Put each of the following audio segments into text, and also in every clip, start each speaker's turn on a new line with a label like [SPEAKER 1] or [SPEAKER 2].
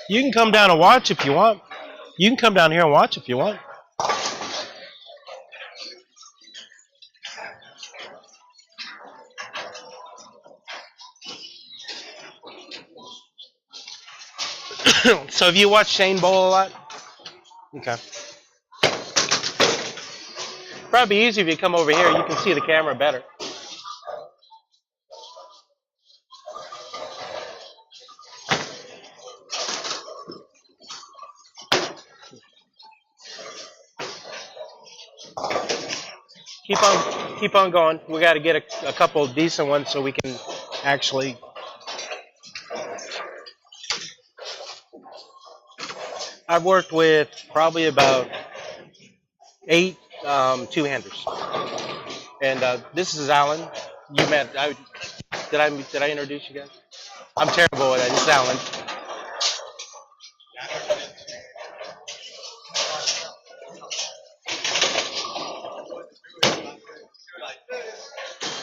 [SPEAKER 1] You can come down and watch if you want. You can come down here and watch if you want. So have you watched Shane bowl a lot? Okay. Probably easier if you come over here. You can see the camera better. Keep on going. We got to get a couple of decent ones so we can actually. I've worked with probably about 8 two-handers, and this is Alan. You met. Did I introduce you guys? I'm terrible at that. This is Alan.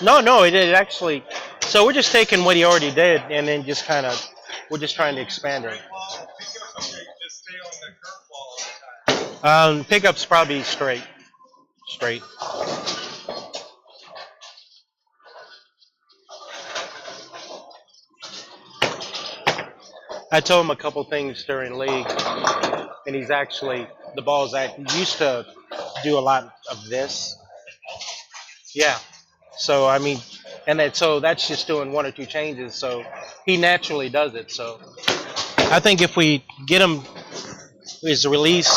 [SPEAKER 1] No, it actually. So we're just taking what he already did, and then just kind of, we're just trying to expand it. Pickups probably straight. I told him a couple things during league, and he's actually the ball's act. He used to do a lot of this. Yeah. So I mean, so that's just doing 1 or 2 changes. So he naturally does it. So I think if we get him his release,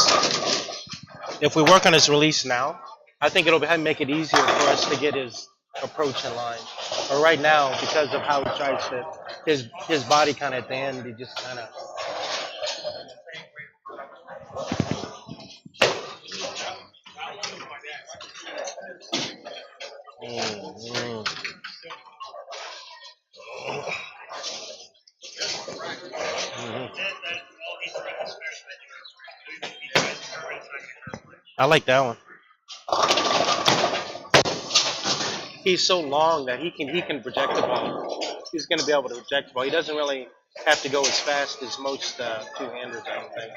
[SPEAKER 1] if we work on his release now, I think it'll make it easier for us to get his approach in line. But right now, because of how he tries to, his body kind of at the end, he just kind of. I like that one. He's so long that he can project the ball. He's going to be able to project the ball. He doesn't really have to go as fast as most two-handers, I don't think.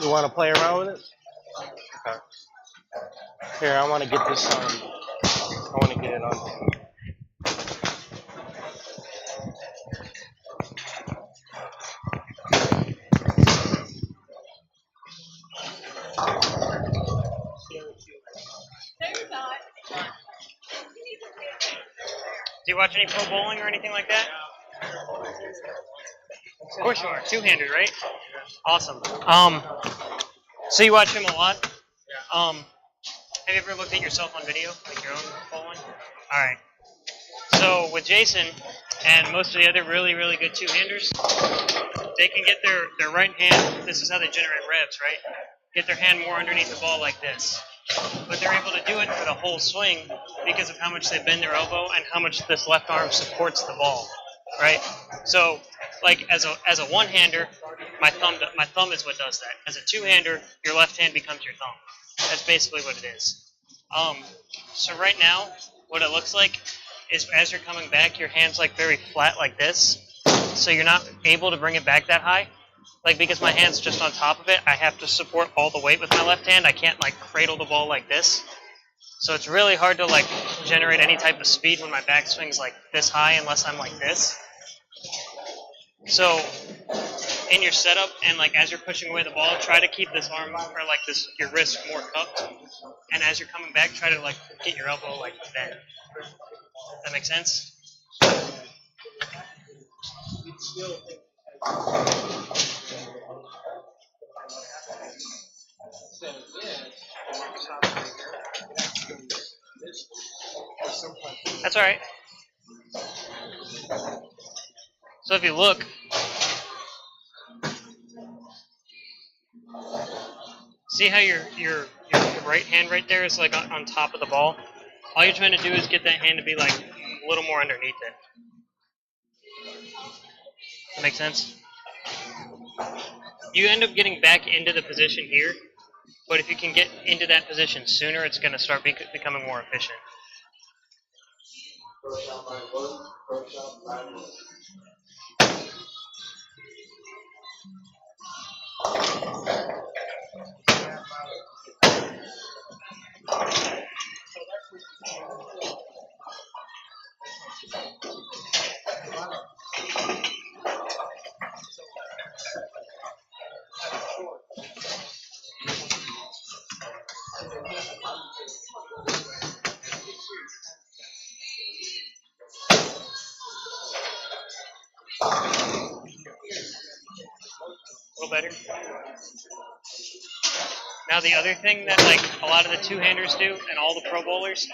[SPEAKER 1] You want to play around with it? Okay. Here, I want to get this on. I want to get it on.
[SPEAKER 2] Do you watch any pro bowling or anything like that? Of course you are. Two-handed, right? Awesome. So you watch him a lot? Have you ever looked at yourself on video, like your own bowling? All right. So with Jason and most of the other really, really good two-handers, they can get their right hand. This is how they generate revs, right? Get their hand more underneath the ball like this. But they're able to do it for the whole swing because of how much they bend their elbow and how much this left arm supports the ball, right? So, like as a one-hander, my thumb is what does that. As a two-hander, your left hand becomes your thumb. That's basically what it is. So right now, what it looks like is as you're coming back, your hand's like very flat like this, so you're not able to bring it back that high. Like, because my hand's just on top of it, I have to support all the weight with my left hand. I can't, like, cradle the ball like this. So it's really hard to, like, generate any type of speed when my backswing's, like, this high unless I'm like this. So in your setup and, like, as you're pushing away the ball, try to keep this arm, or, like, this your wrist more cupped. And as you're coming back, try to, like, get your elbow, like, bent. That make sense? That's all right. So if you look, See how your right hand right there is like on top of the ball? All you're trying to do is get that hand to be like a little more underneath it. That make sense? You end up getting back into the position here, but if you can get into that position sooner, it's going to start becoming more efficient. A little better. Now the other thing that like a lot of the two-handers do and all the pro bowlers,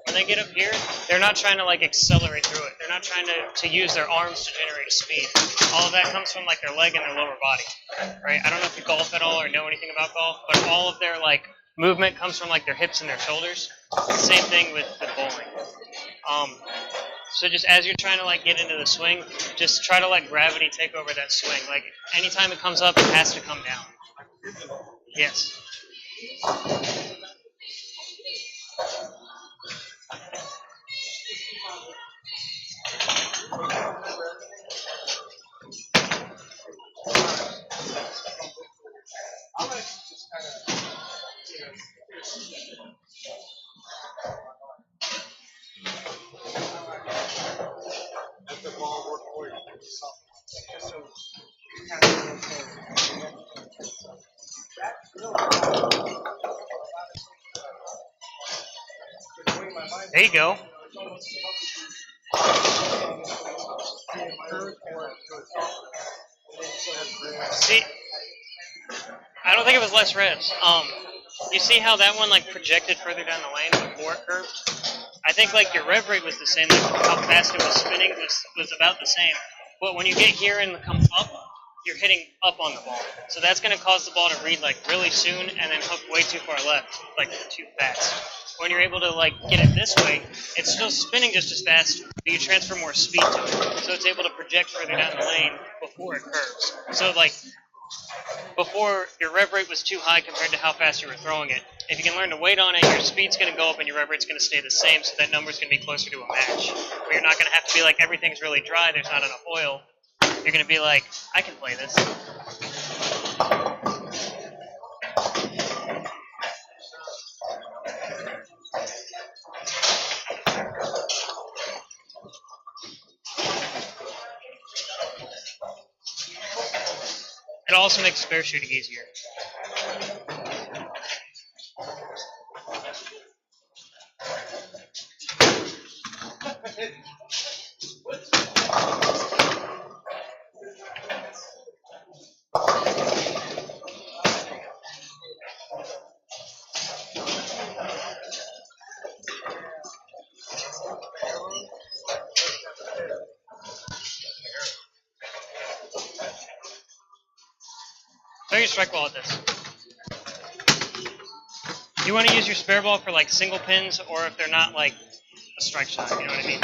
[SPEAKER 2] when they get up here, they're not trying to like accelerate through it. They're not trying to use their arms to generate speed. All of that comes from like their leg and their lower body, right? I don't know if you golf at all or know anything about golf, but all of their like movement comes from like their hips and their shoulders. Same thing with bowling. So just as you're trying to like get into the swing, just try to let gravity take over that swing. Like anytime it comes up, it has to come down. Yes. There you go. See, I don't think it was less reps. You see how that one like projected further down the lane before it curved? I think like your rev rate was the same, like how fast it was spinning was about the same. But when you get here and come up, you're hitting up on the ball. So that's going to cause the ball to read like really soon and then hook way too far left, like too fast. When you're able to like get it this way, it's still spinning just as fast, but you transfer more speed to it. So it's able to project further down the lane before it curves. So like before, your rev rate was too high compared to how fast you were throwing it. If you can learn to wait on it, your speed's going to go up and your rev rate's going to stay the same, so that number's going to be closer to a match. But you're not going to have to be like, everything's really dry, there's not enough oil. You're going to be like, I can play this. It also makes spare shooting easier. Throw your strike ball at this. You want to use your spare ball for like single pins or if they're not like a strike shot, you know what I mean?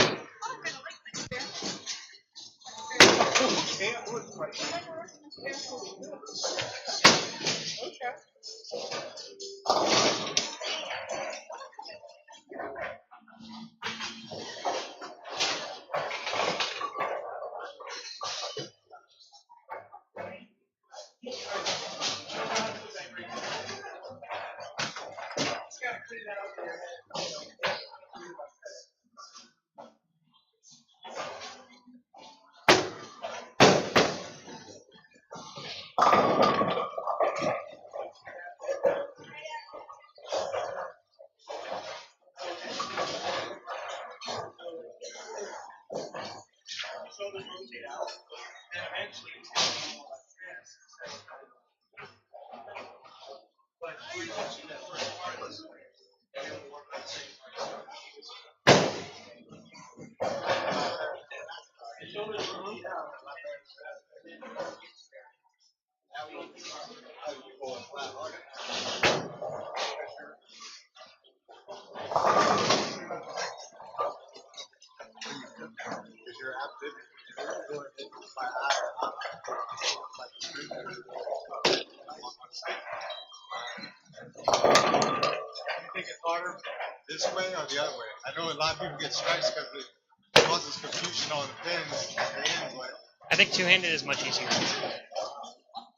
[SPEAKER 3] think it's harder this way or the other way? I know a lot of people get strikes because it causes confusion on the pins at the end. But
[SPEAKER 2] I think two-handed is much easier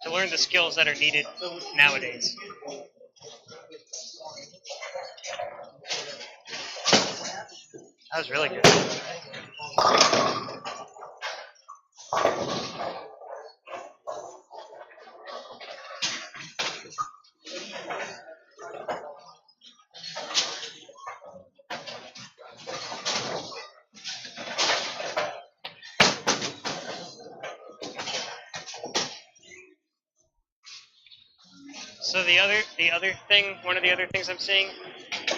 [SPEAKER 2] to learn the skills that are needed nowadays. That was really good. So one of the other things I'm seeing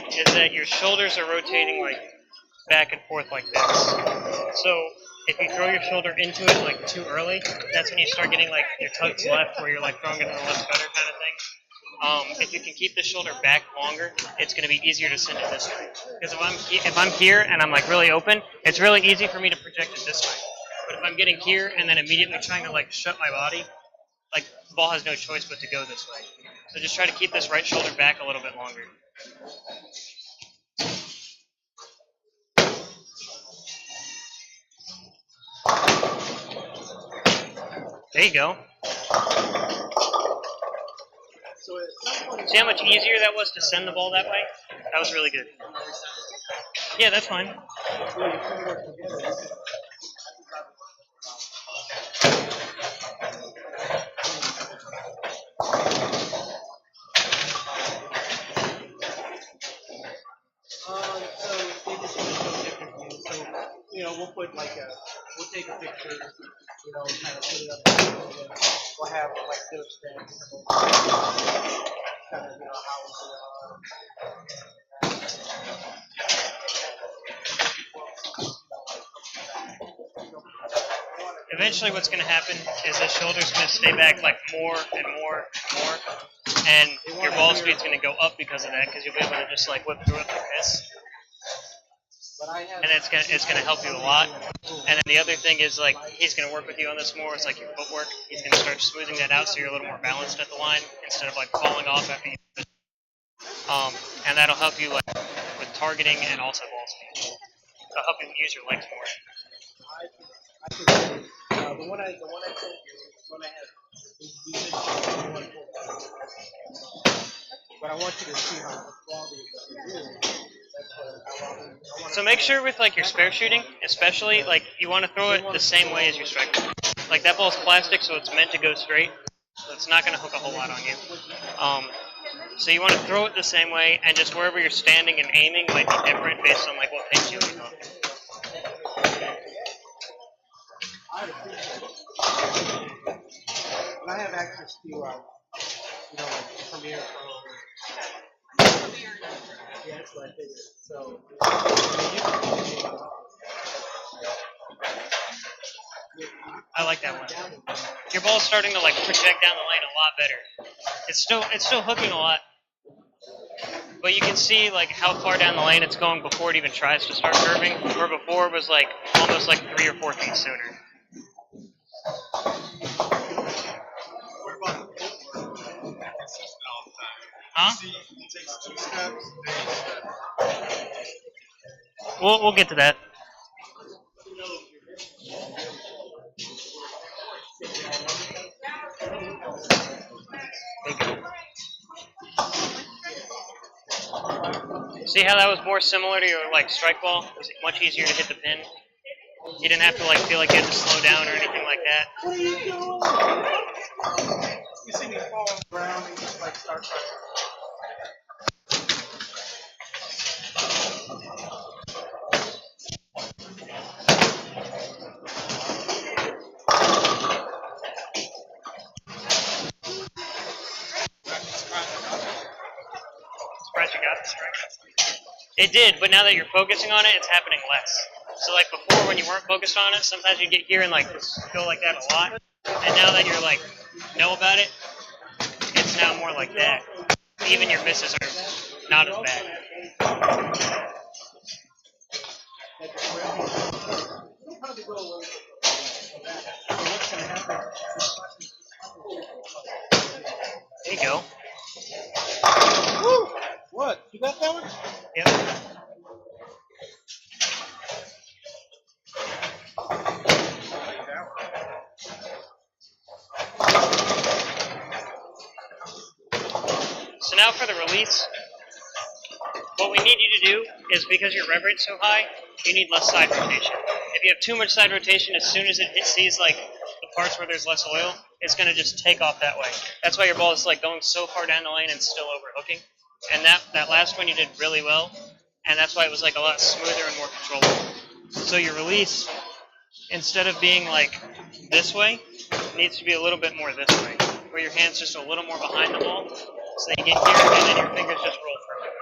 [SPEAKER 2] is that your shoulders are rotating like back and forth like this. So if you throw your shoulder into it like too early, that's when you start getting like your tugs left, where you're like throwing it in the left gutter kind of thing. If you can keep the shoulder back longer, it's going to be easier to send it this way. Because if I'm here and I'm like really open, it's really easy for me to project it this way. But if I'm getting here and then immediately trying to like shut my body, like the ball has no choice but to go this way. So just try to keep this right shoulder back a little bit longer. There you go. See how much easier that was to send the ball that way? That was really good. Yeah, that's fine.
[SPEAKER 1] We'll put we'll take a picture, kind of put it up, and we'll have like those things, kind of,
[SPEAKER 2] Eventually what's going to happen is the shoulder's going to stay back like more and more and more, and your ball speed's going to go up because of that, because you'll be able to just like whip through it like this. And it's gonna help you a lot. And then the other thing is like he's gonna work with you on this more. It's like your footwork. He's gonna start smoothing that out so you're a little more balanced at the line instead of like falling off after you. And that'll help you like with targeting and also ball speed. It'll help you use your legs more.
[SPEAKER 1] the one I told you, when I had, but I want you to see how quality is.
[SPEAKER 2] So make sure with like your spare shooting, especially like you want to throw it the same way as your strike ball. Like that ball's plastic, so it's meant to go straight. So it's not going to hook a whole lot on you. So you want to throw it the same way, and just wherever you're standing and aiming might be different based on like what pitch you're on.
[SPEAKER 1] And I have access to, Premiere Pro. Yeah, that's what I figured. So,
[SPEAKER 2] I like that one. Your ball's starting to like project down the lane a lot better. It's still hooking a lot, but you can see like how far down the lane it's going before it even tries to start curving. Where before it was like almost like 3 or 4 feet sooner.
[SPEAKER 3] what about the footwork? Consistent all the time.
[SPEAKER 2] Huh?
[SPEAKER 3] See, it takes 2 steps, then a step.
[SPEAKER 2] We'll get to that. See how that was more similar to your like strike ball? It was much easier to hit the pin. You didn't have to like feel like you had to slow down or anything like that.
[SPEAKER 1] what are you doing? You see me falling around and just like start trying.
[SPEAKER 2] Surprised you got the strike. It did, but now that you're focusing on it, it's happening less. So like before, when you weren't focused on it, sometimes you get here and like go like that a lot. And now that you're like know about it, it's now more like that. Even your misses are not as bad. There you go.
[SPEAKER 1] Woo! What? You got that one?
[SPEAKER 2] Yep. So now for the release, what we need you to do is, because your rev rate's so high, you need less side rotation. If you have too much side rotation, as soon as it sees like the parts where there's less oil, it's going to just take off that way. That's why your ball is like going so far down the lane and still overhooking. And that last one you did really well, and that's why it was like a lot smoother and more controllable. So your release, instead of being like this way, needs to be a little bit more this way, where your hand's just a little more behind the ball, so that you get here and then your fingers just roll through it.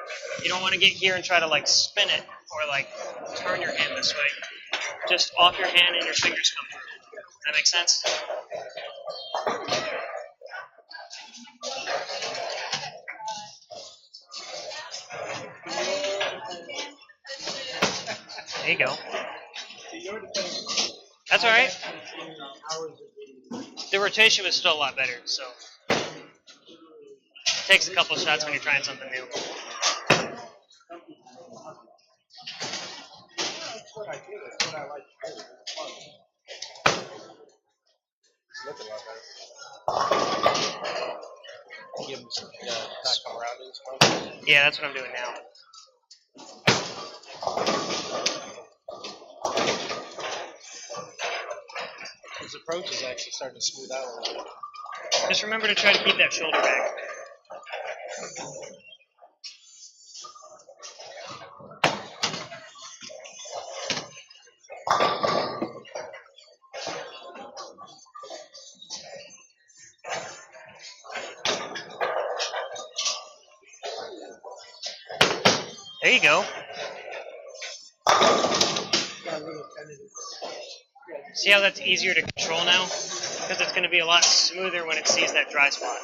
[SPEAKER 2] You don't want to get here and try to like spin it or like turn your hand this way. Just off your hand and your fingers come through. That make sense? There you go. That's all right. The rotation was still a lot better, so it takes a couple shots when you're trying something new.
[SPEAKER 1] It's looking a lot better. Give him some not come around in this one.
[SPEAKER 2] Yeah, that's what I'm doing now.
[SPEAKER 1] His approach is actually starting to smooth out a little bit.
[SPEAKER 2] Just remember to try to keep that shoulder back. There you go. See how that's easier to control now? Because it's going to be a lot smoother when it sees that dry spot.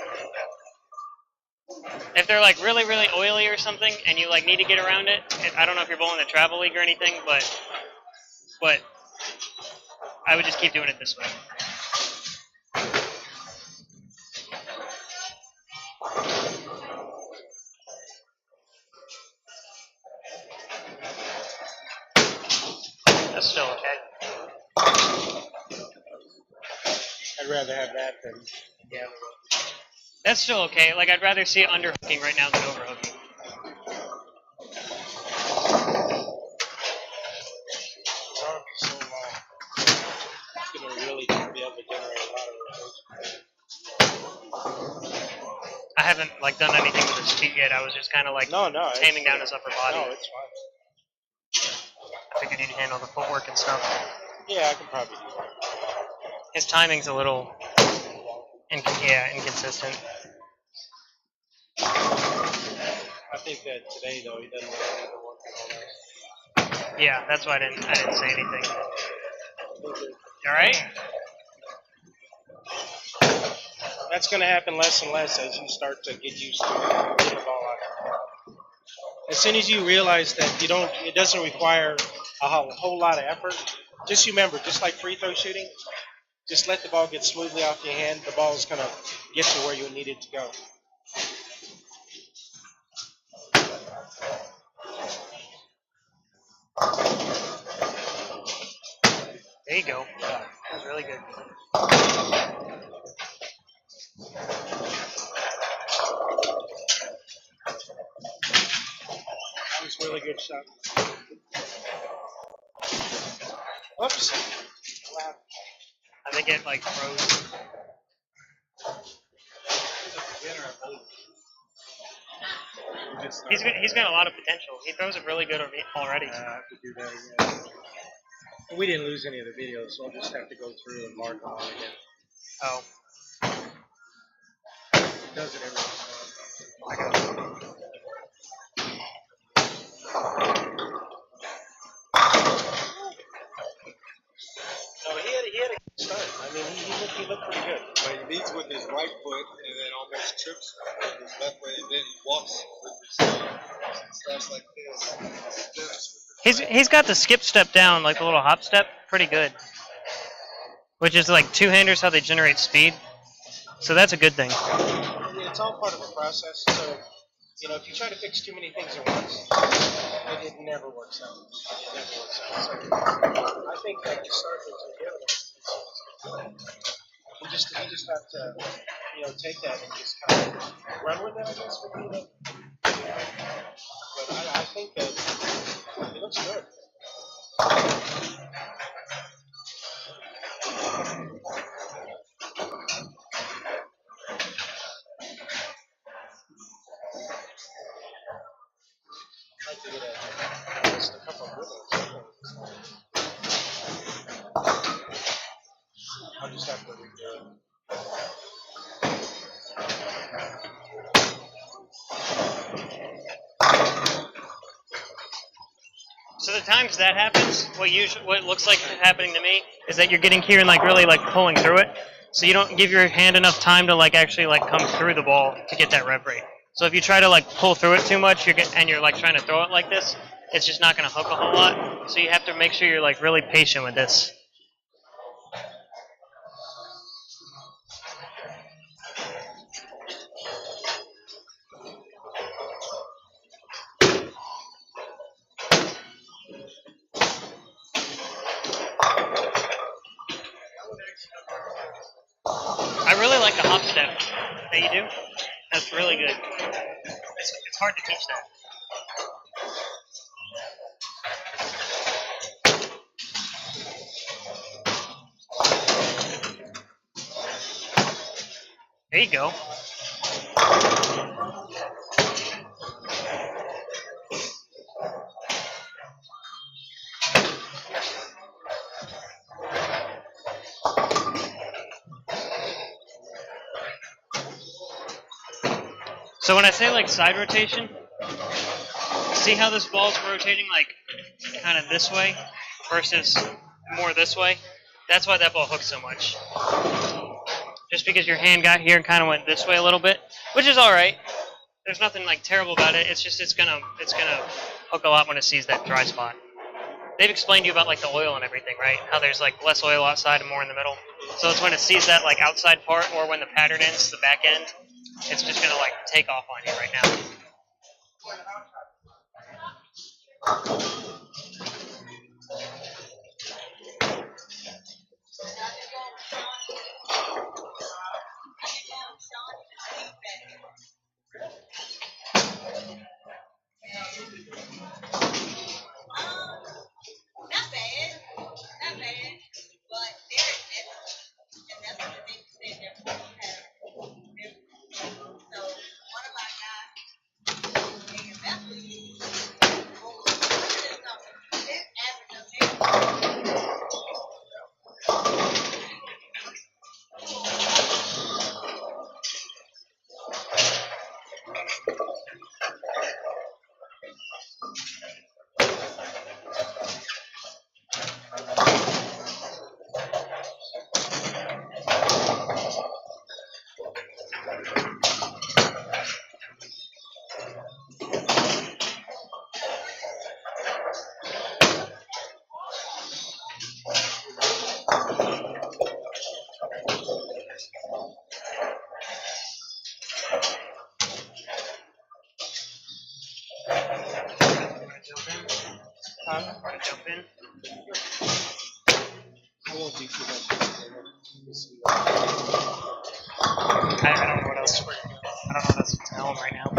[SPEAKER 2] If they're like really, really oily or something, and you like need to get around it, I don't know if you're bowling the travel league or anything, but I would just keep doing it this way. That's still okay.
[SPEAKER 1] I'd rather have that than yeah.
[SPEAKER 2] That's still okay. Like, I'd rather see it underhooking right now than overhooking.
[SPEAKER 1] His arms are so long. He's going to really be able to generate a lot of rotation.
[SPEAKER 2] I haven't like done anything with his feet yet. I was just kind of like taming down his upper body.
[SPEAKER 1] No, it's fine.
[SPEAKER 2] I figured he'd handle the footwork and stuff.
[SPEAKER 1] Yeah, I can probably do that.
[SPEAKER 2] His timing's a little inconsistent.
[SPEAKER 1] I think that today, though, he doesn't really need to work on all that.
[SPEAKER 2] Yeah, that's why I didn't say anything. All right.
[SPEAKER 1] That's going to happen less and less as you start to get used to getting the ball out. As soon as you realize that it doesn't require a whole lot of effort. Just remember, just like free throw shooting, just let the ball get smoothly off your hand. The ball is going to get to where you need it to go.
[SPEAKER 2] There you go. That was really good.
[SPEAKER 1] That was a really good shot. Whoops.
[SPEAKER 2] I think it like froze. He's got a lot of potential. He throws it really good already.
[SPEAKER 1] I have to do that again. We didn't lose any of the videos, so I'll just have to go through and mark them all again.
[SPEAKER 2] Oh.
[SPEAKER 1] It does it every time. No, he had a good start. I mean, he looked pretty good.
[SPEAKER 3] But he leads with his right foot and then almost trips with his left foot, and then he walks with his starts like this, steps with his
[SPEAKER 2] He's got the skip step down, like the little hop step, pretty good. Which is like two-handers, how they generate speed. So that's a good thing.
[SPEAKER 1] It's all part of the process. So, if you try to fix too many things at once, it never works out. It never works out. So I think that you start with you just have to, take that and just kind of run with it, I guess. But I think that it looks good. I'd like to get just a couple of good ones. I'll just have to redo it.
[SPEAKER 2] So the times that happens, what looks like happening to me is that you're getting here and like really like pulling through it. So you don't give your hand enough time to like actually like come through the ball to get that rev rate. So if you try to like pull through it too much, you're like trying to throw it like this, it's just not going to hook a whole lot. So you have to make sure you're like really patient with this. I really like the hop step that you do. That's really good. It's hard to teach that. There you go. So when I say like side rotation, see how this ball's rotating like kind of this way versus more this way? That's why that ball hooks so much. Just because your hand got here and kind of went this way a little bit, which is all right. There's nothing like terrible about it. It's just it's gonna hook a lot when it sees that dry spot. They've explained to you about like the oil and everything, right? How there's like less oil outside and more in the middle. So it's when it sees that like outside part or when the pattern ends, the back end, it's just gonna like take off on you right now.
[SPEAKER 4] Not bad. Not bad. But very different. And that's what they said they're going to have. So one of my guys, they invest with you. Over 100 or something. Their average of
[SPEAKER 2] Jump in.
[SPEAKER 1] I won't do too much.
[SPEAKER 2] I don't know what else. I don't know what else to tell him right now.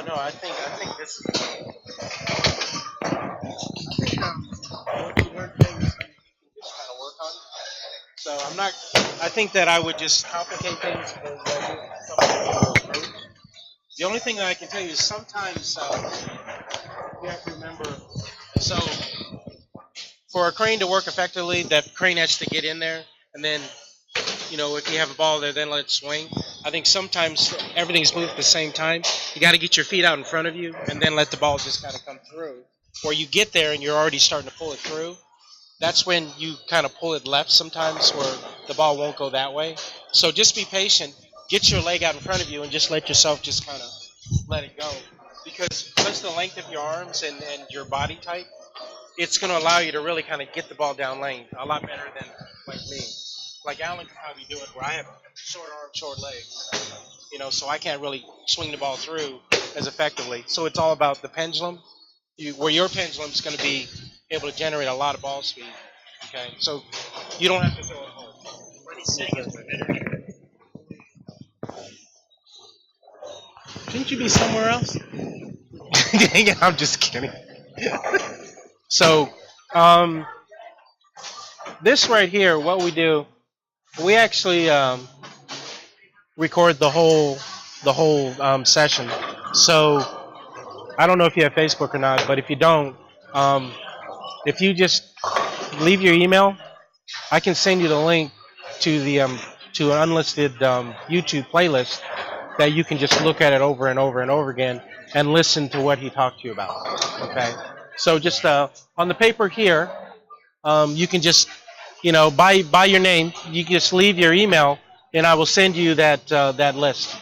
[SPEAKER 1] No, I think this. Once you learn things, you can just kind of work on it. So I'm not. I think that I would just complicate things. The only thing that I can tell you is sometimes you have to remember. So for a crane to work effectively, that crane has to get in there, and then, if you have a ball there, then let it swing. I think sometimes everything's moved at the same time. You got to get your feet out in front of you, and then let the ball just kind of come through. Or you get there and you're already starting to pull it through. That's when you kind of pull it left sometimes, where the ball won't go that way. So just be patient. Get your leg out in front of you and just let yourself just kind of let it go. Because of the length of your arms and your body type, it's going to allow you to really kind of get the ball down lane a lot better than like me. Like Alan can probably do it where I have short arms, short legs, so I can't really swing the ball through as effectively. So it's all about the pendulum, where your pendulum is going to be able to generate a lot of ball speed. Okay, so you don't have to throw it hard.
[SPEAKER 2] What he's saying is we're better.
[SPEAKER 1] Shouldn't you be somewhere else? I'm just kidding. So, this right here, what we do, we actually record the whole session. So, I don't know if you have Facebook or not, but if you don't, if you just leave your email, I can send you the link to the to an unlisted YouTube playlist that you can just look at it over and over and over again and listen to what he talked to you about. Okay, so just on the paper here, you can just by your name, you can just leave your email, and I will send you that list.